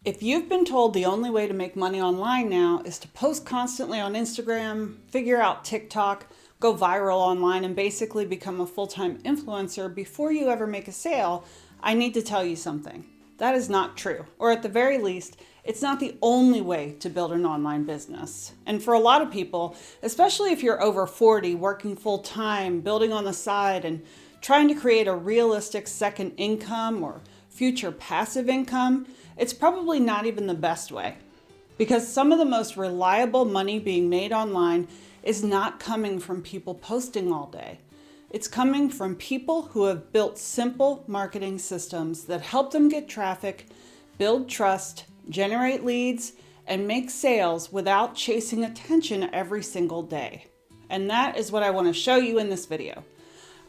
If you've been told the only way to make money online now is to post constantly on Instagram, figure out TikTok, go viral online, and basically become a full-time influencer before you ever make a sale, I need to tell you something. That is not true. Or at the very least, it's not the only way to build an online business. And for a lot of people, especially if you're over 40, working full-time, building on the side, and trying to create a realistic second income or future passive income, it's probably not even the best way. Because some of the most reliable money being made online is not coming from people posting all day. It's coming from people who have built simple marketing systems that help them get traffic, build trust, generate leads, and make sales without chasing attention every single day. And that is what I want to show you in this video.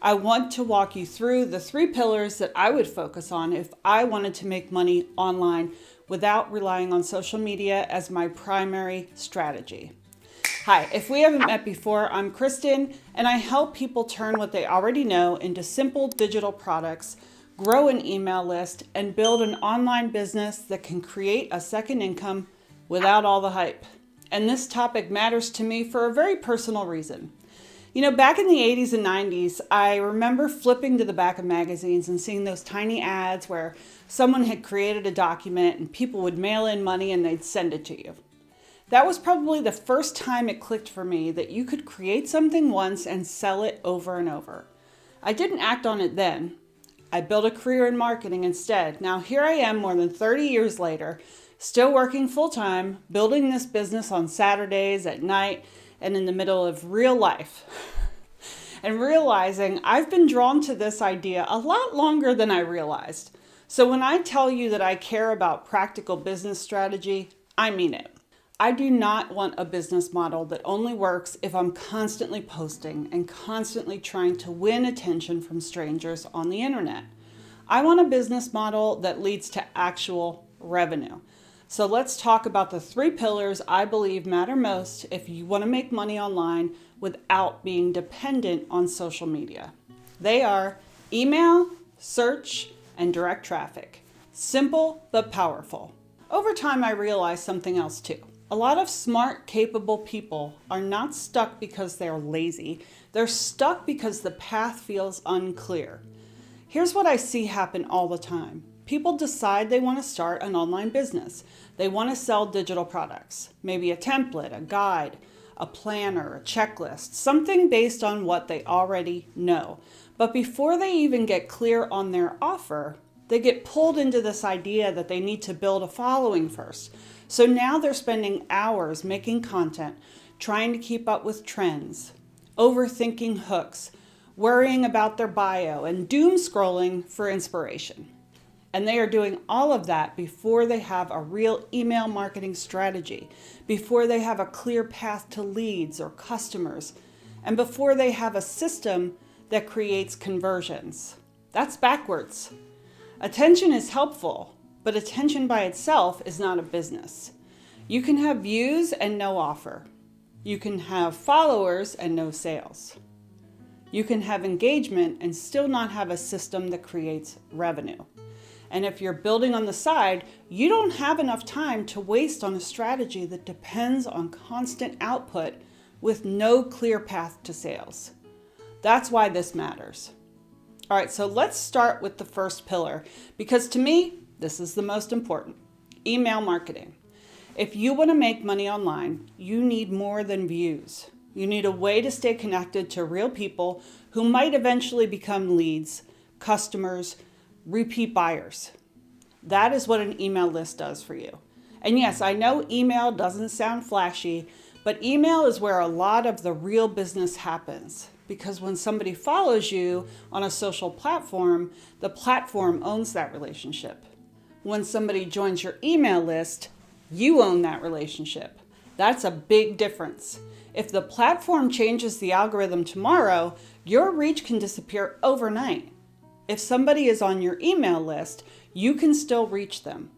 I want to walk you through the 3 pillars that I would focus on if I wanted to make money online without relying on social media as my primary strategy. Hi, if we haven't met before, I'm Kristen, and I help people turn what they already know into simple digital products, grow an email list, and build an online business that can create a second income without all the hype. And this topic matters to me for a very personal reason. You know, back in the 80s and 90s, I remember flipping to the back of magazines and seeing those tiny ads where someone had created a document and people would mail in money and they'd send it to you. That was probably the first time it clicked for me that you could create something once and sell it over and over. I didn't act on it then. I built a career in marketing instead. Now here I am more than 30 years later, still working full-time, building this business on Saturdays at night and in the middle of real life. And realizing I've been drawn to this idea a lot longer than I realized. So when I tell you that I care about practical business strategy, I mean it. I do not want a business model that only works if I'm constantly posting and constantly trying to win attention from strangers on the internet. I want a business model that leads to actual revenue. So let's talk about the 3 pillars I believe matter most if you want to make money online without being dependent on social media. They are email, search, and direct traffic. Simple but powerful. Over time, I realized something else too. A lot of smart, capable people are not stuck because they're lazy. They're stuck because the path feels unclear. Here's what I see happen all the time. People decide they want to start an online business. They want to sell digital products, maybe a template, a guide, a planner, a checklist, something based on what they already know. But before they even get clear on their offer, they get pulled into this idea that they need to build a following first. So now they're spending hours making content, trying to keep up with trends, overthinking hooks, worrying about their bio, and doom scrolling for inspiration. And they are doing all of that before they have a real email marketing strategy, before they have a clear path to leads or customers, and before they have a system that creates conversions. That's backwards. Attention is helpful, but attention by itself is not a business. You can have views and no offer. You can have followers and no sales. You can have engagement and still not have a system that creates revenue. And if you're building on the side, you don't have enough time to waste on a strategy that depends on constant output with no clear path to sales. That's why this matters. All right, so let's start with the first pillar, because to me, this is the most important: email marketing. If you want to make money online, you need more than views. You need a way to stay connected to real people who might eventually become leads, customers, repeat buyers. That is what an email list does for you. And yes, I know email doesn't sound flashy, but email is where a lot of the real business happens. Because when somebody follows you on a social platform, the platform owns that relationship. When somebody joins your email list, you own that relationship. That's a big difference. If the platform changes the algorithm tomorrow, your reach can disappear overnight. If somebody is on your email list, you can still reach them.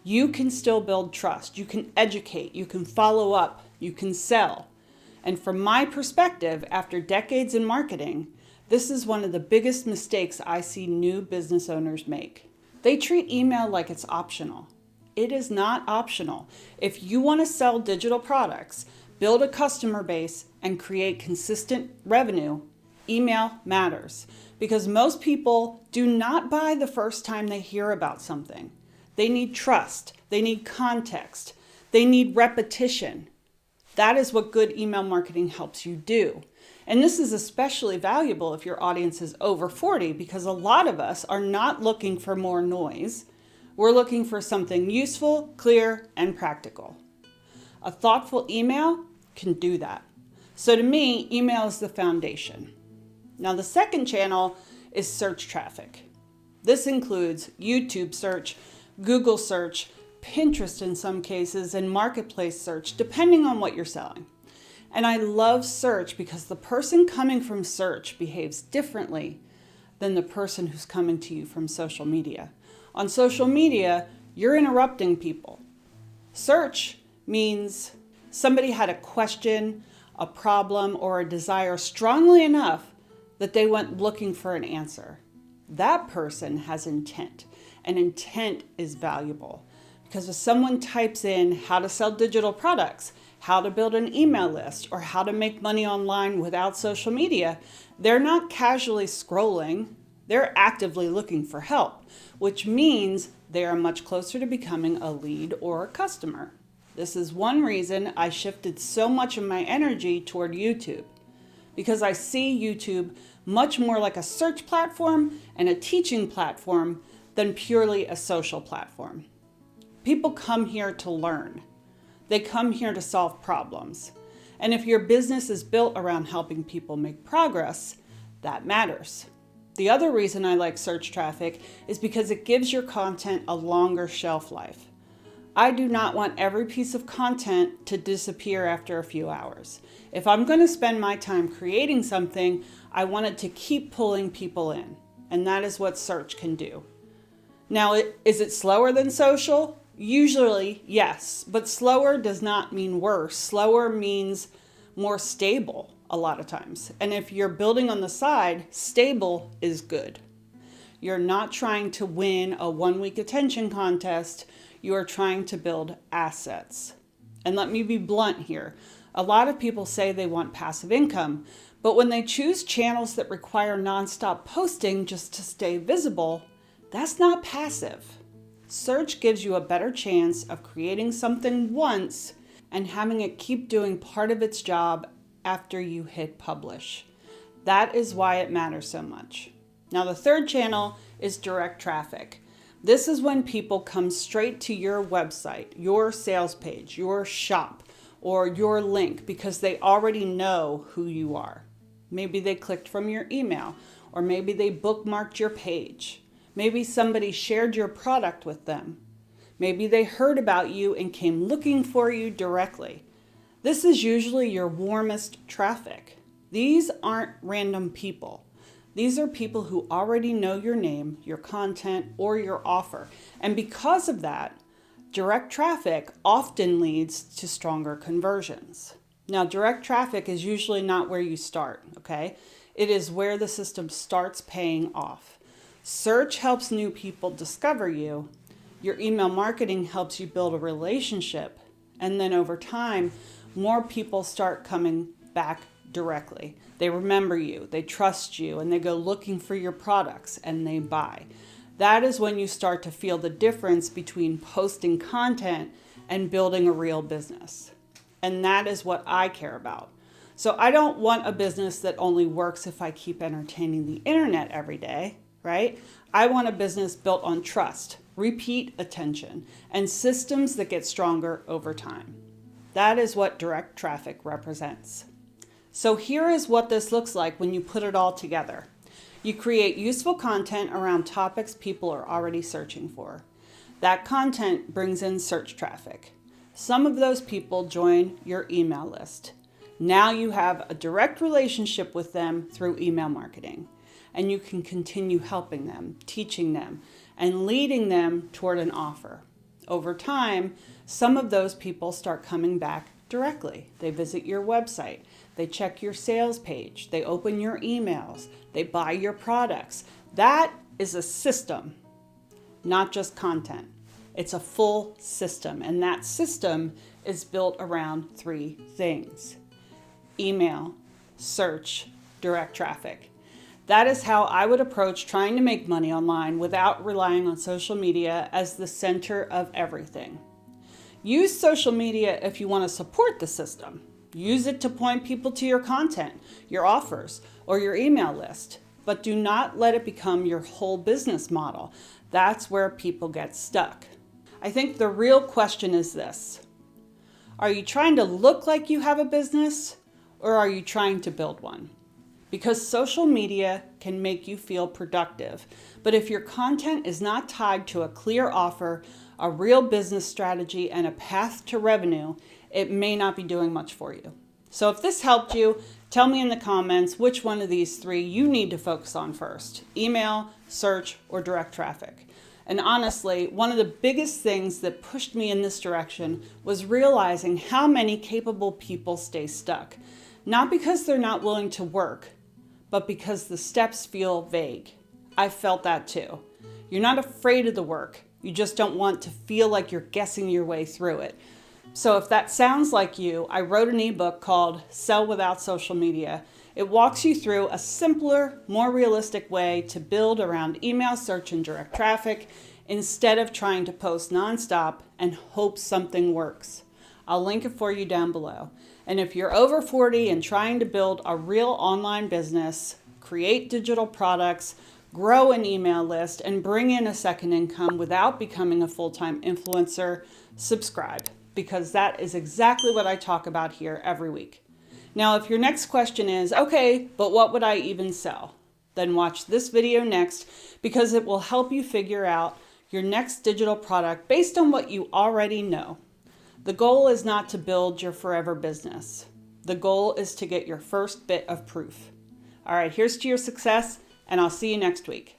You can still build trust. You can educate. You can follow up. You can sell. And from my perspective, after decades in marketing, this is one of the biggest mistakes I see new business owners make. They treat email like it's optional. It is not optional. If you want to sell digital products, build a customer base, and create consistent revenue, email matters, because most people do not buy the first time they hear about something. They need trust. They need context. They need repetition. That is what good email marketing helps you do. And this is especially valuable if your audience is over 40, because a lot of us are not looking for more noise. We're looking for something useful, clear, and practical. A thoughtful email can do that. So to me, email is the foundation. Now, the second channel is search traffic. This includes YouTube search, Google search, Pinterest in some cases, and marketplace search, depending on what you're selling. And I love search because the person coming from search behaves differently than the person who's coming to you from social media. On social media, you're interrupting people. Search means somebody had a question, a problem, or a desire strongly enough that they went looking for an answer. That person has intent, and intent is valuable. Because if someone types in how to sell digital products, how to build an email list, or how to make money online without social media, they're not casually scrolling, they're actively looking for help, which means they are much closer to becoming a lead or a customer. This is one reason I shifted so much of my energy toward YouTube, because I see YouTube much more like a search platform and a teaching platform than purely a social platform. People come here to learn. They come here to solve problems. And if your business is built around helping people make progress, that matters. The other reason I like search traffic is because it gives your content a longer shelf life. I do not want every piece of content to disappear after a few hours. If I'm going to spend my time creating something, I want it to keep pulling people in. And that is what search can do. Now, is it slower than social? Usually, yes, but slower does not mean worse. Slower means more stable a lot of times. And if you're building on the side, stable is good. You're not trying to win a 1-week attention contest. You are trying to build assets. And let me be blunt here. A lot of people say they want passive income, but when they choose channels that require nonstop posting just to stay visible, that's not passive. Search gives you a better chance of creating something once and having it keep doing part of its job after you hit publish. That is why it matters so much. Now, the third channel is direct traffic. This is when people come straight to your website, your sales page, your shop, or your link because they already know who you are. Maybe they clicked from your email, or maybe they bookmarked your page. Maybe somebody shared your product with them. Maybe they heard about you and came looking for you directly. This is usually your warmest traffic. These aren't random people. These are people who already know your name, your content, or your offer. And because of that, direct traffic often leads to stronger conversions. Now, direct traffic is usually not where you start, okay? It is where the system starts paying off. Search helps new people discover you. Your email marketing helps you build a relationship. And then over time, more people start coming back directly. They remember you, they trust you, and they go looking for your products and they buy. That is when you start to feel the difference between posting content and building a real business. And that is what I care about. So I don't want a business that only works if I keep entertaining the internet every day, right? I want a business built on trust, repeat attention, and systems that get stronger over time. That is what direct traffic represents. So here is what this looks like when you put it all together. You create useful content around topics people are already searching for. That content brings in search traffic. Some of those people join your email list. Now you have a direct relationship with them through email marketing, and you can continue helping them, teaching them, and leading them toward an offer. Over time, some of those people start coming back directly. They visit your website, they check your sales page, they open your emails, they buy your products. That is a system, not just content. It's a full system, and that system is built around 3 things: email, search, direct traffic. That is how I would approach trying to make money online without relying on social media as the center of everything. Use social media if you want to support the system. Use it to point people to your content, your offers, or your email list. But do not let it become your whole business model. That's where people get stuck. I think the real question is this: are you trying to look like you have a business, or are you trying to build one? Because social media can make you feel productive, but if your content is not tied to a clear offer, a real business strategy, and a path to revenue, it may not be doing much for you. So if this helped you, tell me in the comments which one of these 3 you need to focus on first: email, search, or direct traffic. And honestly, one of the biggest things that pushed me in this direction was realizing how many capable people stay stuck. Not because they're not willing to work, but because the steps feel vague. I felt that too. You're not afraid of the work. You just don't want to feel like you're guessing your way through it. So if that sounds like you, I wrote an ebook called Sell Without Social Media. It walks you through a simpler, more realistic way to build around email, search, and direct traffic instead of trying to post nonstop and hope something works. I'll link it for you down below. And if you're over 40 and trying to build a real online business, create digital products, grow an email list, and bring in a second income without becoming a full-time influencer, subscribe, because that is exactly what I talk about here every week. Now, if your next question is, okay, but what would I even sell? Then watch this video next, because it will help you figure out your next digital product based on what you already know. The goal is not to build your forever business. The goal is to get your first bit of proof. All right, here's to your success, and I'll see you next week.